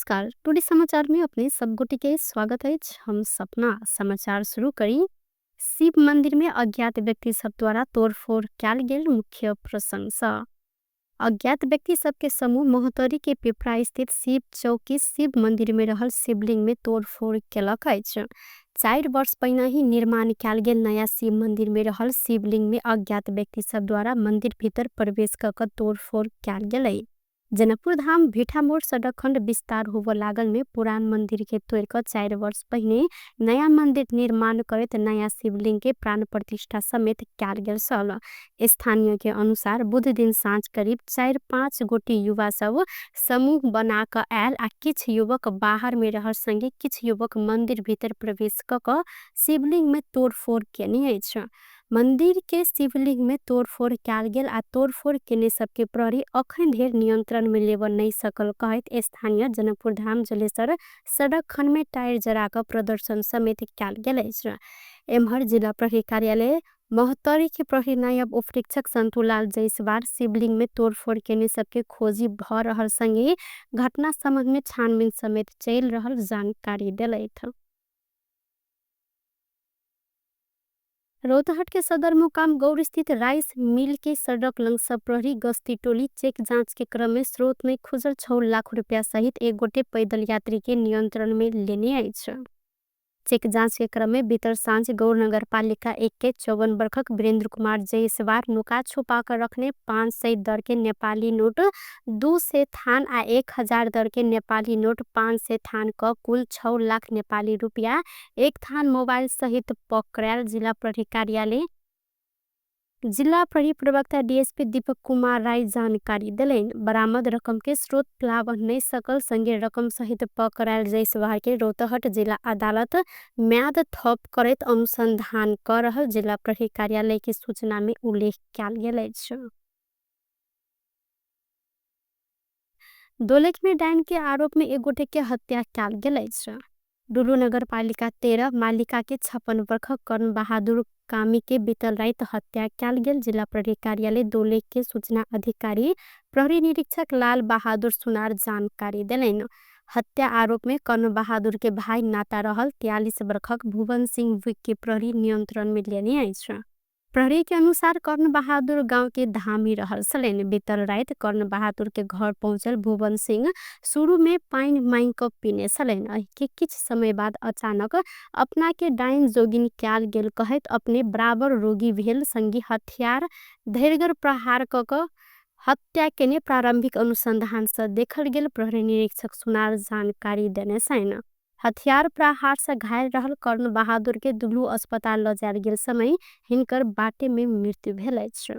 नमस्कार। टुडे समाचार में अपने सब गोटे के स्वागत है। हम सपना समाचार शुरू करी। शिव मंदिर में अज्ञात व्यक्ति सब द्वारा तोड़फोड़ कैल गेल मुख्य प्रशंसा। अज्ञात व्यक्ति सबके समूह मोहतरी के पिपरा स्थित शिव चौकी शिव मंदिर में रहल शिवलिंग में तोड़फोड़ केलक अछि। 4 वर्ष पहिने ही निर्माण कैल गेल नया शिव मंदिर में रहल शिवलिंग में अज्ञात व्यक्ति सब द्वारा मंदिर भीतर प्रवेश कऽ तोड़फोड़ कैल गेलै। जनकपुर धाम भीठामोड़ सड़क खंड विस्तार होब लागल में पुरान मंदिर के तोड़ 4 वर्ष पहिने नया मंदिर निर्माण करत नया शिवलिंग के प्राण प्रतिष्ठा समेत कैल गेल छल। स्थानीय के अनुसार बुध दिन साँझ करीब 4-5 गोटी युवा सब समूह बना कऽ आयल आ किछ युवक बाहर में रहल संगे किछ युवक मंदिर भीतर प्रवेश कऽ शिवलिंग में तोड़फोड़ केने अछि। मंदिर के शिवलिंग में तोड़फोड़ कैल गेल आ तोड़फोड़ केने सबके प्रहरी अखन ढेर नियंत्रण में लेब नहीं सकल कहत स्थानीय जनकपुर धाम जलेसर सड़क खंड में टायर जरा कऽ प्रदर्शन समेत कैल गेल अछि। एम्हर जिला प्रहरी कार्यालय मोहतरी के प्रहरी नायब उपरीक्षक संतुलाल जायसवाल शिवलिंग में तोड़फोड़ केने सबके खोजी भ रहल संगे घटना संबंध में छानबीन समेत चल रहल जानकारी देलथि। रोहतहट के सदर मुकाम गौर स्थित राइस मिल के सड़क लंग सब प्रहरी गश्ती टोली चेक जांच के क्रम में स्रोत में खुजल 6 लाख रुपया सहित एक गोटे पैदल यात्री के नियंत्रण में लेने अछि। चेक जांच के क्रम में बीतर सांझ गौर नगर पालिका 1 के 54 वर्षक वीरेंद्र कुमार जायसवाल नुका छुपा कर रखने 500 दर के नेपाली नोट 200 थान आ 1000 दर के नेपाली नोट 500 थान का कुल 6 लाख नेपाली रुपया 1 थान मोबाइल सहित पकड़ायल। जिला प्रहरी प्रवक्ता डीएसपी दीपक कुमार राय जानकारी दिलेन। बरामद रकम के स्रोत प्लावन नहीं सकल संगे रकम सहित पकड़ायल जायसवाल के रोहतहट जिला अदालत म्याद थप करत अनुसंधान कर रहल जिला प्रहरी कार्यालय की सूचना में उल्लेख कैल गेल अछि। दोलेख में डायन के आरोप में एक गोटे के हत्या कैल गेल अछि। डुलू नगर पालिका 13 मालिका के 56 वर्षक कर्ण बहादुर कामी के बीतल रात हत्या कैल गेल। जिला प्रहरी कार्यालय दोलेख के सूचना अधिकारी प्रहरी निरीक्षक लाल बहादुर सुनार जानकारी दिलेन। हत्या आरोप में कर्ण बहादुर के भाई नाता रहल 43 वर्षक भुवन सिंह के प्रहरी नियंत्रण में लेने अछि। प्रहरी के अनुसार कर्ण बहादुर गांव के धामी रहल छलेन। बीतल रात कर्ण बहादुर के घर पहुंचल भुवन सिंह शुरू में पानी मांग कऽ पीने छलेन। के किछ समय बाद अचानक अपना के डायन जोगिन कैल गेल कहत अपने बराबर रोगी भेल संगी हथियार धैर्यगर प्रहार कऽ हत्या केने प्रारंभिक अनुसंधान से देखल गेल। प्रहरी निरीक्षक सुनार जानकारी देने छन। हथियार प्रहार से घायल रहल कर्ण बहादुर के दुलू अस्पताल ल जायल गेल समय हिनकर बाटे में मृत्यु भेल अछि।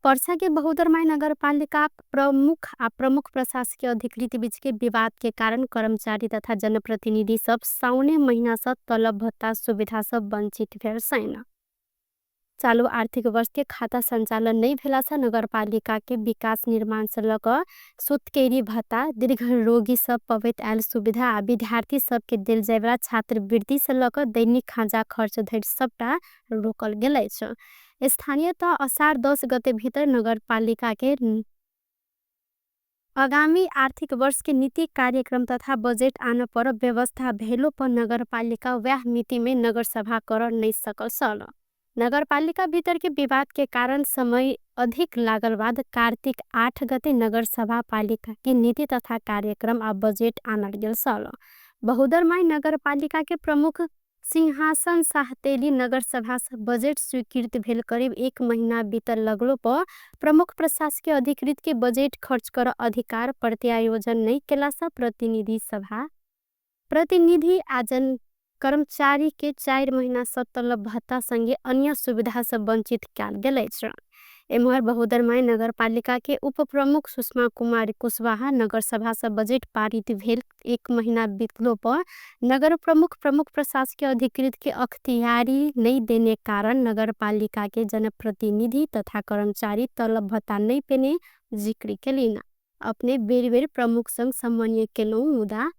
पर्सा के बहुदरमाई नगर पालिका प्रमुख आ प्रमुख प्रशासकीय अधिकृत बीच के विवाद के कारण कर्मचारी तथा जनप्रतिनिधि सब साउने महीना से तलब भत्ता सुविधा सब वंचित भेल छन्। चालू आर्थिक वर्ष के खाता संचालन नहीं भेला से नगर पालिका के विकास निर्माण से लकर सुतकेरी भत्ता दीर्घ रोगी सब पवैत आयल सुविधा आ विद्यार्थी सब के दिल जाय वाला छात्रवृत्ति से लकर दैनिक खाजा खर्च धरि सबटा रोकल गेल अछि। स्थानीय तह आषाढ़ 10 गते भीतर नगर पालिका के आगामी आर्थिक वर्ष के नीति कार्यक्रम तथा बजट आन पर व्यवस्था भेलो पर नगर पालिका वह मिति में नगर सभा कर नहीं सकल छल। नगर पालिका भीतर के विवाद के कारण समय अधिक लागल बाद कार्तिक 8 गते नगर सभा पालिका के नीति तथा कार्यक्रम आ बजट आनल गेल छल। बहुदरमाई नगर पालिका के प्रमुख सिंहासन साहतेली नगर सभा से बजट स्वीकृत भेल करीब 1 महीना बीतल लगलो पर प्रमुख प्रशासकीय अधिकृत के बजट खर्च कर अधिकार प्रत्यायोजन नहीं केला से प्रतिनिधि आजन कर्मचारी के 4 महीना से तलब भत्ता संगे अन्य सुविधा से वंचित कैल गेल अछि। एम्हर बहुदरमाई नगर पालिका के उप प्रमुख सुषमा कुमारी कुशवाहा नगर सभा से बजट पारित भेल 1 महीना बीतलो पर नगर प्रमुख प्रशासकीय अधिकृत के अख्तियारी नहीं देने कारण नगर पालिका के जनप्रतिनिधि तथा कर्मचारी तलब भत्ता नहीं पेने जिक्र केलिन। अपने बेर बेर प्रमुख संग समन्वय केलौ मुदा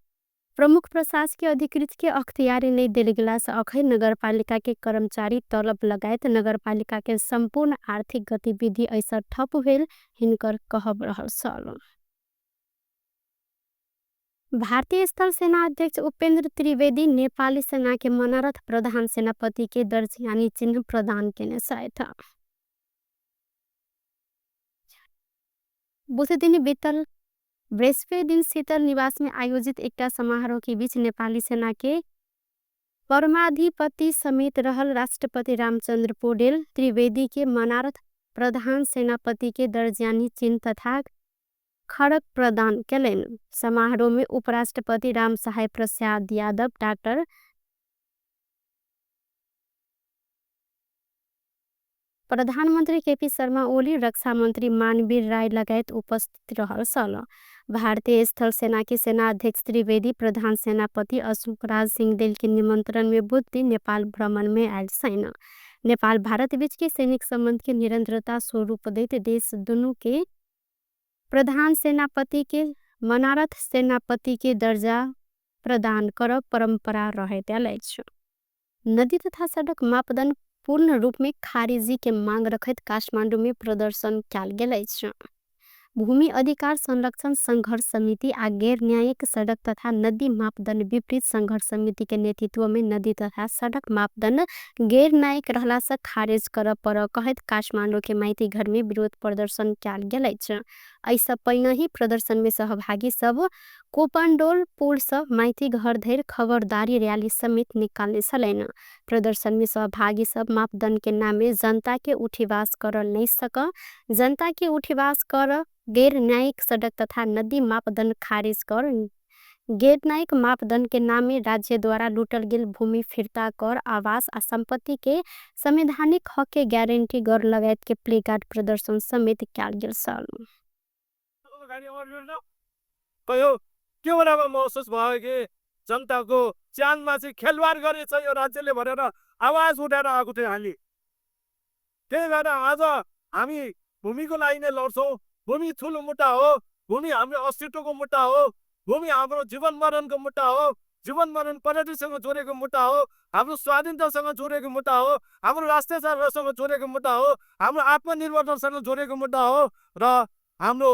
प्रमुख प्रशासकीय अधिकृत के अख्तियारी नहीं देल गेला से अखन नगर पालिका के कर्मचारी तलब लगायत नगर पालिका के संपूर्ण आर्थिक गतिविधि ऐसा ठप भेल हिनकर कहब रहल छल। भारतीय स्थल सेना अध्यक्ष उपेंद्र त्रिवेदी नेपाली सेना के मनरथ प्रधान सेनापति के दर्जयानी चिन्ह प्रदान केने सहित बुध दिन बीतल बृहस्पति दिन शीतल निवास में आयोजित एकटा समारोह के बीच नेपाली सेना के परमाधिपति समेत रहल राष्ट्रपति रामचंद्र पौडेल त्रिवेदी के मनारथ प्रधान सेनापति के दर्जयानी चिन्ह तथा खड़ग प्रदान कयलनि। समारोह में उपराष्ट्रपति राम सहाय प्रसाद यादव, डॉक्टर प्रधानमंत्री केपी शर्मा ओली, रक्षा मंत्री मानवीर राय लगायत उपस्थित रहल सल। भारतीय स्थल सेना के सेना अध्यक्ष त्रिवेदी प्रधान सेनापति अशोक राज सिंहदेल के निमंत्रण में बुध दिन नेपाल भ्रमण में आयल छैन। नेपाल भारत बीच के सैनिक संबंध के निरंतरता स्वरूप दैत देश दोनों के प्रधान सेनापति के मनारथ सेनापति के दर्जा प्रदान कर परंपरा रहते अछि। नदी तथा सड़क मापदंड पूर्ण रूप में खारिजी के मांग रखत काठमांडू में प्रदर्शन कयल गेल अछि। भूमि अधिकार संरक्षण संघर्ष समिति आ गैर न्यायिक सड़क तथा नदी मापदंड विपरीत संघर्ष समिति के नेतृत्व में नदी तथा सड़क मापदंड गैर न्यायिक रहला से खारिज कर पर कहत काठमांडू के माइती घर में विरोध प्रदर्शन कयल गेल अछि। ऐसा पहिने ही प्रदर्शन में सहभागी सब कोपंडोल पुल से माइती घर धरि खबरदारी रैली समेत निकालने छलैन। प्रदर्शन में सहभागी सब मापदंड के नाम में जनता के उठिवास कर नहीं सक, जनता के उठिवास कर गैर न्यायिक सड़क तथा नदी मापदंड खारिज कर गैर न्यायिक मापदंड के नाम में राज्य द्वारा लूटल गेल भूमि फिरता कर आवास आ संपत्ति के संवैधानिक हक के गारंटी कर लगायत के प्ले कार्ड प्रदर्शन समेत कयल गेल छल। के महसुस भयो कि जनताको च्यानमा चाहिँ खेलवाड गरेछ यो राज्यले भनेर आवाज उठाएर आएको थियो हामी। त्यही भएर आज हामी भूमिको लागि नै लड्छौँ। भूमि ठुलो मुद्दा हो, भूमि हाम्रो अस्तित्वको मुद्दा हो, भूमि हाम्रो जीवन मरणको मुद्दा हो, जीवन मरण प्रगतिसँग जोडेको मुद्दा हो, हाम्रो स्वाधीनतासँग जोडेको मुद्दा हो, हाम्रो राष्ट्रियतासँग जोडेको मुद्दा हो, हाम्रो आत्मनिर्भरतासँग जोडेको मुद्दा हो र हाम्रो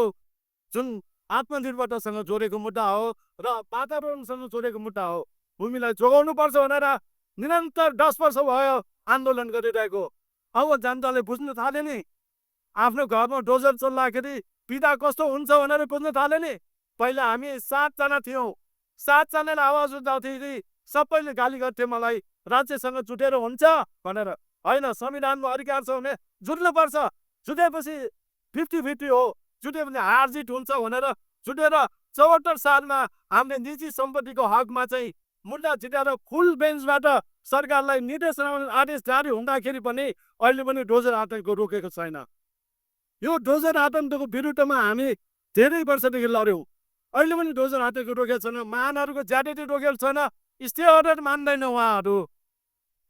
जुन आत्मनिर्भरतासँग जोडेको मुद्दा हो र वातावरणसँग जोडेको मुद्दा हो। भूमिलाई जोगाउनु पर्छ भनेर निरन्तर 10 वर्ष भयो आन्दोलन गरिरहेको। अब जनताले बुझ्न थाले नि, आफ्नो घरमा डोजर चल्दाखेरि पिता कस्तो हुन्छ भनेर बुझ्न थाले नि। पहिला हामी 7 जना थियौँ, 7 जनाले आवाज उठाउँदाखेरि सबैले गाली गर्थे मलाई, राज्यसँग जुटेर हुन्छ भनेर। होइन, संविधानमा अधिकार छ भने जुट्नुपर्छ। जुटेपछि 50-50 हो, जुट्यो भने हार जित हुन्छ भनेर जुटेर 74 सालमा हामीले निजी सम्पत्तिको हकमा चाहिँ मुद्दा जिताएर फुल बेन्चबाट सरकारलाई निर्देशन आदेश जारी हुँदाखेरि पनि अहिले पनि डोजर आतङ्क रोकेको छैन। यो डोजर आतङ्कको विरुद्धमा हामी धेरै वर्षदेखि लड्यौँ, अहिले पनि डोजर आतङ्क रोकेको छैन। महानहरूको ज्यादैटी रोकेको छैन, स्टे अर्डर मान्दैन उहाँहरू।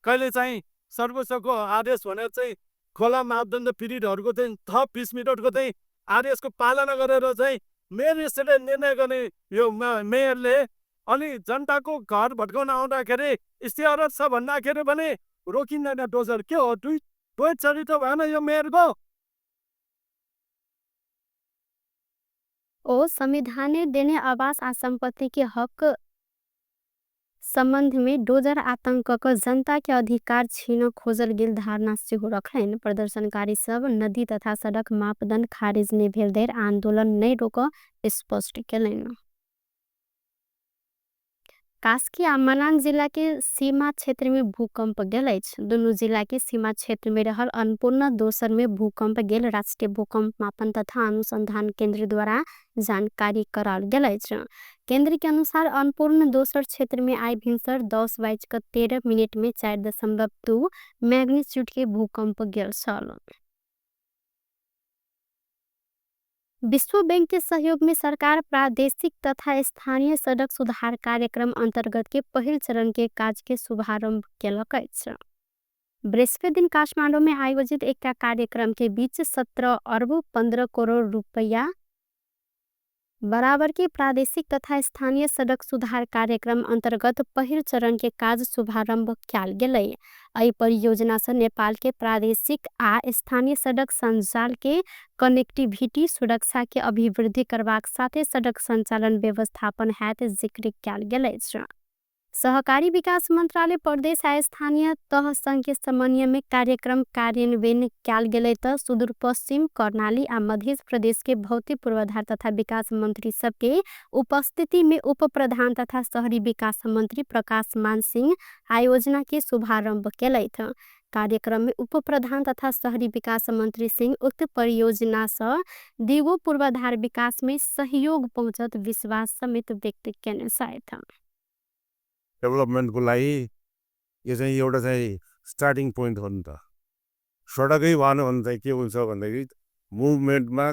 कहिले चाहिँ सर्वोच्चको आदेश भनेर चाहिँ खोला मापदण्ड पिरियडहरूको चाहिँ थप 20 मिनटको चाहिँ आदेशको पालना गरेर चाहिँ मेयर स्टेटले निर्णय गर्ने यो मेयरले अनि जनताको घर भट्काउन आउँदाखेरि स्टे अर्डर छ भन्दाखेरि पनि रोकिँदैन डोजर। के हो, द्वैत चरित्र भएन यो मेयरको? ओ संविधान देने आवास आ संपत्ति के हक संबंध में डोजर आतंक का जनता के अधिकार छीन खोजल गेल धारणा से हो रखैन। प्रदर्शनकारी सब नदी तथा सड़क मापदंड खारिज ने भेल देर आंदोलन नहीं रोक स्पष्ट केलन। कास्की आ मनाङ जिला के सीमा क्षेत्र में भूकंप गेल अछि। दोनों जिला के सीमा क्षेत्र में रहल अन्नपूर्ण दोसर में भूकंप गेल राष्ट्रीय भूकंप मापन तथा अनुसंधान केंद्र द्वारा जानकारी कराल गेल अछि। केंद्र के अनुसार अन्नपूर्ण दोसर क्षेत्र में आई भिनसर 10:13 में 4.2 मैग्नीट्यूड के भूकंप गेल छल। विश्व बैंक के सहयोग में सरकार प्रादेशिक तथा स्थानीय सड़क सुधार कार्यक्रम अंतर्गत के पहल चरण के काज के शुभारंभ केलक अछि। बृहस्पति दिन काठमांडू में आयोजित एक कार्यक्रम के बीच 17 अरब 15 करोड़ रुपया बराबर के प्रादेशिक तथा स्थानीय सड़क सुधार कार्यक्रम अंतर्गत पहिल चरण के काज शुभारंभ कियाल गेलै। एहि परियोजना से नेपाल के प्रादेशिक आ स्थानीय सड़क संजाल के कनेक्टिविटी सुरक्षा के अभिवृद्धि करबाक साथे सड़क संचालन व्यवस्थापन हैत जिक्र कियाल गेलै छ। सहकारी विकास मंत्रालय प्रदेश आ स्थानीय तह संघ के समन्वय में कार्यक्रम कार्यान्वयन कियाल गेलै त सुदूरपश्चिम कर्णाली आ मध्य प्रदेश के भौतिक पूर्वाधार तथा विकास मंत्री सबके उपस्थिति में उप प्रधान तथा शहरी विकास मंत्री प्रकाश मान सिंह आयोजना के शुभारंभ केलै थ। कार्यक्रम में उप प्रधान तथा शहरी विकास मंत्री सिंह उक्त परियोजना से दिगो पूर्वाधार विकास में सहयोग पहुंचत विश्वास समेत व्यक्त केने छ। डेभलपमेन्टको लागि यो चाहिँ एउटा चाहिँ स्टार्टिङ पोइन्ट हो नि त। सडकै भएन भने चाहिँ के हुन्छ भन्दाखेरि मुभमेन्टमा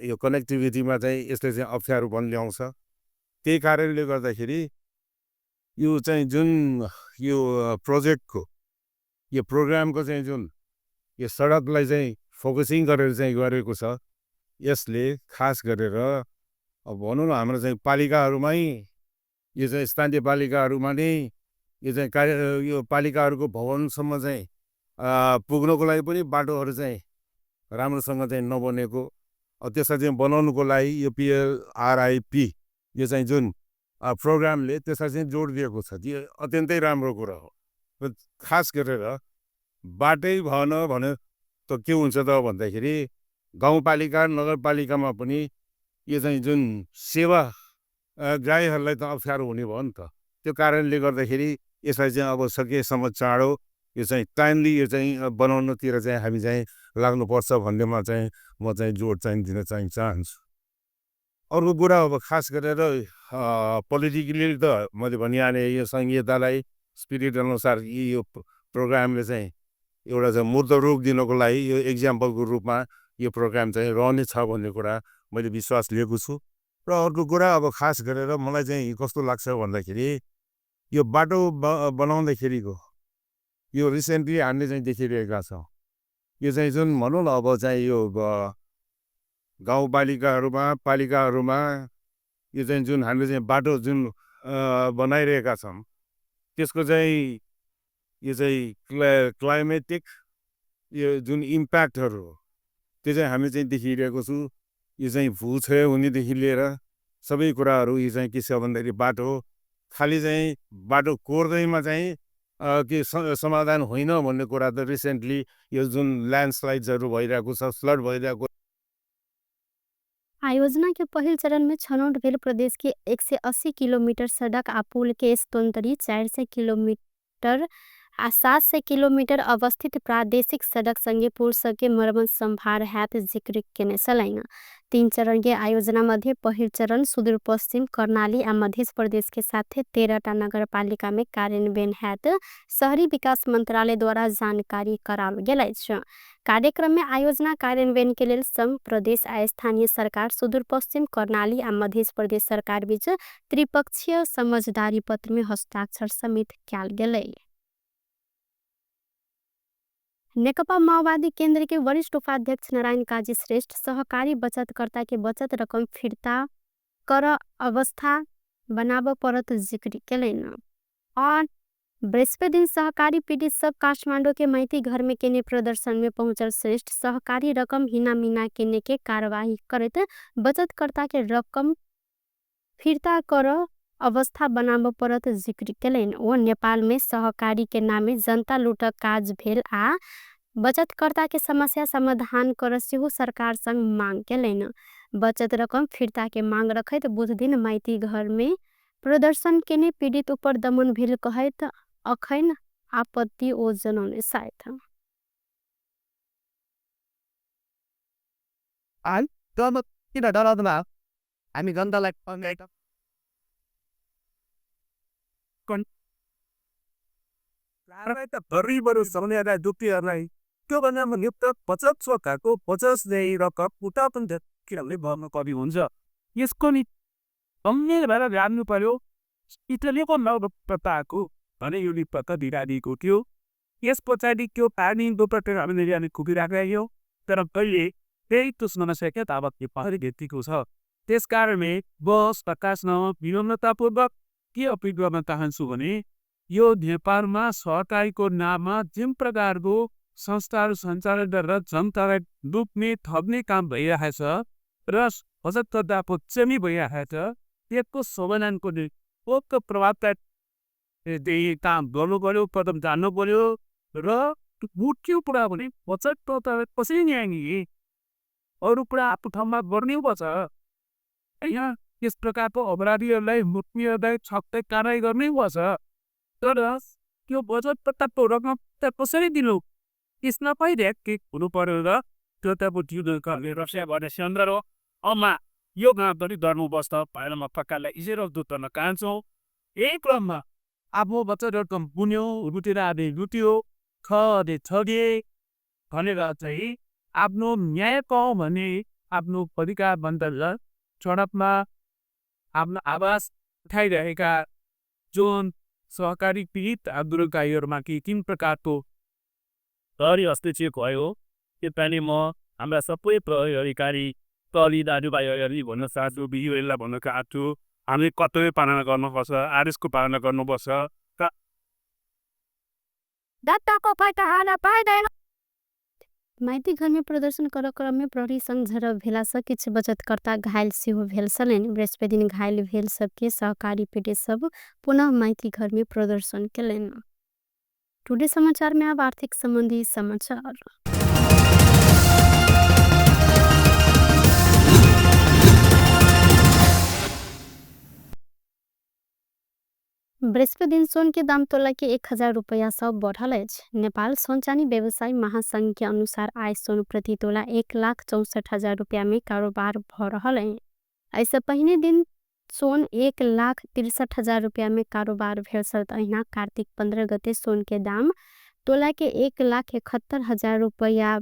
यो कनेक्टिभिटीमा चाहिँ यसले चाहिँ अप्ठ्यारो पनि ल्याउँछ। त्यही कारणले गर्दाखेरि यो चाहिँ जुन यो प्रोजेक्टको यो प्रोग्रामको चाहिँ जुन यो सडकलाई चाहिँ फोकसिङ गरेर चाहिँ गरेको छ, यसले खास गरेर अब भनौँ न हाम्रो चाहिँ पालिकाहरूमै यो चाहिँ स्थानीय पालिकाहरूमा नै यो चाहिँ यो पालिकाहरूको भवनसम्म चाहिँ पुग्नको लागि पनि बाटोहरू चाहिँ राम्रोसँग चाहिँ नबनेको, त्यसलाई चाहिँ बनाउनुको लागि यो PLRIP यो चाहिँ जुन प्रोग्रामले त्यसलाई चाहिँ जोड दिएको छ, त्यो अत्यन्तै राम्रो कुरा हो। खास गरेर बाटै भएन भने त के हुन्छ त भन्दाखेरि गाउँपालिका नगरपालिकामा पनि यो चाहिँ जुन सेवा गाईहरूलाई त अप्ठ्यारो हुने भयो नि त। त्यो कारणले गर्दाखेरि यसलाई चाहिँ अब सकेसम्म चाँडो यो चाहिँ टाइमली यो चाहिँ बनाउनुतिर चाहिँ हामी चाहिँ लाग्नुपर्छ भन्नेमा चाहिँ म चाहिँ जोड चाहिँ दिन चाहिँ चाहन्छु। अर्को कुरा अब खास गरेर पोलिटिकली त मैले भनिहालेँ, यो संहितालाई स्पिरिट अनुसार यो प्रोग्रामले चाहिँ एउटा चाहिँ मूर्त रूप दिनको लागि यो एक्जाम्पलको रूपमा यो प्रोग्राम चाहिँ रहनेछ भन्ने कुरा मैले विश्वास लिएको छु। र अर्को कुरा अब खास गरेर मलाई चाहिँ कस्तो लाग्छ भन्दाखेरि यो बाटो बनाउँदाखेरिको यो रिसेन्टली हामीले चाहिँ देखिरहेका छौँ, यो चाहिँ जुन भनौँ न अब चाहिँ यो गाउँपालिकाहरूमा पालिकाहरूमा यो चाहिँ जुन हामीले चाहिँ बाटो जुन बनाइरहेका छौँ त्यसको चाहिँ यो चाहिँ क्लाइमेटिक यो जुन इम्प्याक्टहरू हो त्यो चाहिँ हामी चाहिँ देखिरहेको छु। यो चाहिँ भूक्षय हुनेदेखि लिएर सबै कुराहरू यो चाहिँ के छ भन्दाखेरि बाटो खालि चाहिँ बाटो कोर्दैमा चाहिँ के समाधान होइन भन्ने कुरा त रिसेन्टली यो जुन ल्यान्डस्लाइड्सहरू भइरहेको छ, फ्लड भइरहेको। आयोजना के पहिल चरण में छनौट भेल प्रदेश के 180 किलोमीटर सड़क आ पुल के स्तोंतरी 400 किलोमीटर आ 700 किलोमीटर अवस्थित प्रादेशिक सड़क संगे पुल सबके मरम्मत संभार हैत जिक्र केने छलैन। 3 चरण के आयोजना मध्य पहिल चरण सुदूर पश्चिम कर्णाली आ मध्य प्रदेश के साथ 13टा नगर पालिका में कार्यान्वयन हैत शहरी विकास मंत्रालय द्वारा जानकारी कराल गेलै छ। कार्यक्रम में आयोजना कार्यान्वयन के लिए संघ प्रदेश आ स्थानीय सरकार सुदूर पश्चिम कर्णाली आ मध्य प्रदेश सरकार बीच त्रिपक्षीय समझदारी पत्र में हस्ताक्षर समेत कियाल गेलै। नेकपा माओवादी केंद्र के वरिष्ठ उपाध्यक्ष नारायण काजी श्रेष्ठ सहकारी बचतकर्ता के बचत रकम फिर्ता कर अवस्था बनाव परत जिक्र केलैन। और बृहस्पति दिन सहकारी पीड़ित सब काठमांडू के मैती घर में केने प्रदर्शन में पहुंचल श्रेष्ठ सहकारी रकम हिना मिना केने के कार्यवाही करते बचतकर्ता के रकम फिर्ता कर अवस्था बनाव परत जिक्र केलैन। वो नेपाल में सहकारी के नामे जनता लूट काज भेल आ बचतकर्ता के समस्या समाधान कर सेहो सरकार संग मांग केलैन। बचत रकम फिर्ता के मांग रखैत बुध दिन मैती घर में प्रदर्शन केने पीड़ित ऊपर दमन भेल कहैत अखैन आपत्ति ओ जनौने साथ। किन डराउँदैन हामी जनतालाई गरीबहरू समूहहरूलाई दुखीहरूलाई त्यो भन्दा नियुक्त 50 स्वकाको 50 रकम उठापन किनले भर्नु पर्ने हुन्छ। यसको नि अन्य भएर जान्नु पर्यो इटलीको नवप्रताको भने यो निपत्ता दिइरहेको थियो। यस पछाडि त्यो पानी दोपट्टा हामीले यहाँ खुबिराखेको तर कहिले त्यही तुस्न नसके ताबत यो पहाडी घेतीको छ। त्यसकारणले बस प्रकाशमा विनम्रतापूर्वक के अपिल गर्न चाहन्छु भने यो नेपालमा सहकारीको नाममा जुन प्रकारको संस्थाहरू सञ्चालन गरेर जनतालाई लुट्ने थप्ने काम भइरहेछ र बचत कर्ताको चमी भइरहेछ त्यसको समाधानको निम्ति प्रभावकारी काम गर्नु पर्यो, कदम जान्नु पर्यो र मुख्य कुरा भने बचत कर्तालाई कसरी न्याय दिने अरू कुरा आफ्नो ठाउँमा गर्नै पर्छ। यहाँ यस प्रकारको अपराधीहरूलाई मुख्यलाई छक्कै कारवाही गर्नै पर्छ। तर त्यो बचत कर्ताको रकम त कसरी दिनु यसमा पहिला के हुनु पर्यो र त्यो त बुझ्ने रक्षा गर्ने केन्द्र हो। अम्मा यो काम पनि गर्नुपर्छ भनेर म पक्कालाई इजेर दुध गर्न चाहन्छौँ। यही क्रममा आफ्नो बचत रकम बुन्यो, लुटेर आदि लुट्यो, खले ठगे भनेर चाहिँ आफ्नो न्याय पाऊ भने आफ्नो अधिकार बन्धनलाई सडकमा आफ्नो आवाज उठाइरहेका जुन सहकारी पीडित आन्दोलनकारीहरूमा किन प्रकारको हस्तक्षेप भयो त्यसपालि म हाम्रा सबै प्रहरी तली दाजुभाइहरू भन्न चाहन्छु, बिजुहरूलाई भन्न चाहन्छु, हामीले कर्तव्य पालना गर्नुपर्छ, आदेशको पालना गर्नुपर्छ। माइती घर में प्रदर्शन कर क्रम में प्रहरी संग झड़प भेला से किछ बचतकर्ता घायल सेहो भेल छलनि। बृहस्पति दिन घायल भेल सबके सहकारी पीड़ित सब पुनः माइती घर में प्रदर्शन केलनि। टुडे समाचार में अब आर्थिक संबंधी समाचार। बृहस्पति दिन सोन के दाम तोला के 1000 रुपया से बढ़ल अछि। नेपाल सोनचानी व्यवसायी महासंघ के अनुसार आय सोन प्रति तोला 1,64,000 रुपया में कारोबार भ रहल है। ऐसे पहिने दिन सोन 1,63,000 रुपया में कारोबार भेल छल। अहिना कार्तिक 15 गते सोन के दाम तोला के 1,71,000 रुपया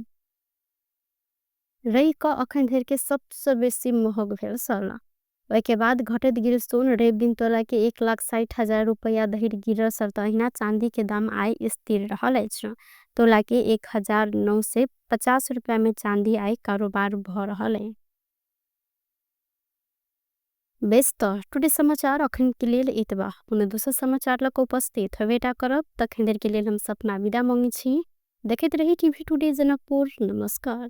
रही क अखन धरि के सबसे बेसी महग भेल छल। के बाद घटत गिर सोन रेब दिन तोला के 1,60,000 रुपया धरि गिर छल। अहिना चांदी के दाम आय स्थिर रहल अछि। तोला के 1,950 रुपया में चांदी आय कारोबार भ रहल है। बेस्ट टुडे समाचार अखन के लेल इतबा। पुनः दोसर समाचार लक उपस्थित हेबेटा करब। तखन देर के लेल हम सपना विदा मांगे छी। देखैत रही टीवी टुडे जनकपुर। नमस्कार।